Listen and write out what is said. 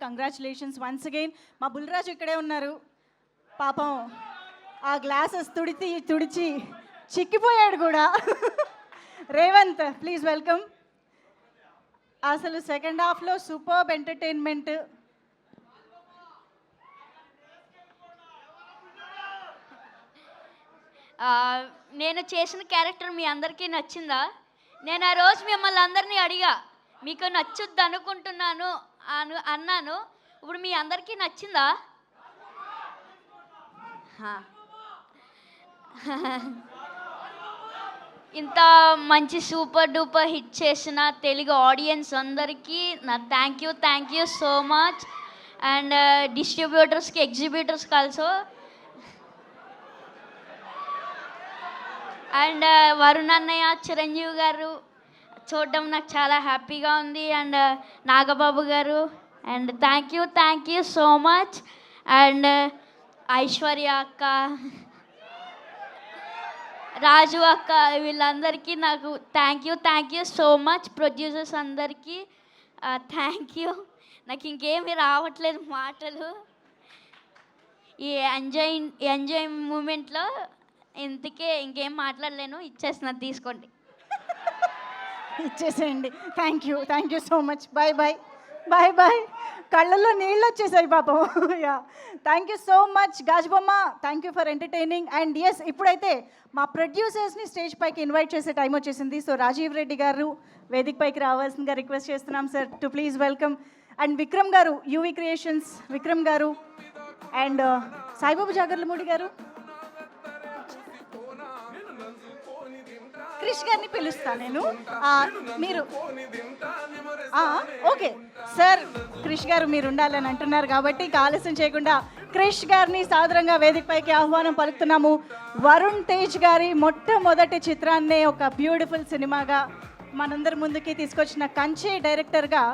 Congratulations once again. మా బుల్రాజు ఇక్కడే ఉన్నారు. పాపం ఆ గ్లాసెస్ తుడిచి చిక్కిపోయాడు కూడా. Revanth please welcome. అసలు సెకండ్ హాఫ్లో సూపర్బ్ ఎంటర్టైన్మెంట్. నేను చేసిన క్యారెక్టర్ మీ అందరికీ నచ్చిందా? నేను ఆ రోజు మిమ్మల్ని అందరినీ అడిగా, మీకు నచ్చుద్ది అనుకుంటున్నాను అన్నాను. ఇప్పుడు మీ అందరికీ నచ్చిందా? ఇంత మంచి సూపర్ డూపర్ హిట్ చేసిన తెలుగు ఆడియన్స్ అందరికీ నా thank you so much. And డిస్ట్రిబ్యూటర్స్కి, ఎగ్జిబ్యూటర్స్కి ఆల్సో. అండ్ వరుణ్ అన్నయ్య, చిరంజీవి గారు చూడడం నాకు చాలా హ్యాపీగా ఉంది. అండ్ నాగబాబు గారు, and thank you so much. And Aishwarya అక్క, రాజు అక్క, వీళ్ళందరికీ నాకు thank you so much. Producers అందరికీ థ్యాంక్ యూ. నాకు ఇంకేమీ రావట్లేదు మాటలు. ఈ ఎంజాయ్ మూమెంట్లో ఇంకేం మాట్లాడలేను. ఇచ్చేస్తున్నా, తీసుకోండి. ఇచ్చేసేయండి. Thank you so much. Bye. కళ్ళల్లో నీళ్ళు వచ్చేసాయి పాపం. Yeah, thank you so much గాజుబొమ్మ. Thank you for entertaining. And yes, ఇప్పుడైతే మా ప్రొడ్యూసర్స్ని స్టేజ్ పైకి ఇన్వైట్ చేసే టైం వచ్చేసింది. సో రాజీవ్ రెడ్డి గారు వేదిక పైకి రావాల్సిందిగా రిక్వెస్ట్ చేస్తున్నాం sir to please welcome. And Vikram గారు, యూవీ క్రియేషన్స్ విక్రమ్ గారు, అండ్ సాయిబాబు జాగర్లమూడి గారు, క్రిష్ గారిని పిలుస్తాను నేను. మీరు ఓకే సార్, క్రిష్ గారు మీరు ఉండాలని అంటున్నారు కాబట్టి ఆలస్యం చేయకుండా క్రిష్ గారిని సాదరంగా వేదికపైకి ఆహ్వానం పలుకుతున్నాము. వరుణ్ తేజ్ గారి మొట్టమొదటి చిత్రాన్నే ఒక బ్యూటిఫుల్ సినిమాగా మనందరి ముందుకి తీసుకొచ్చిన కంచె డైరెక్టర్గా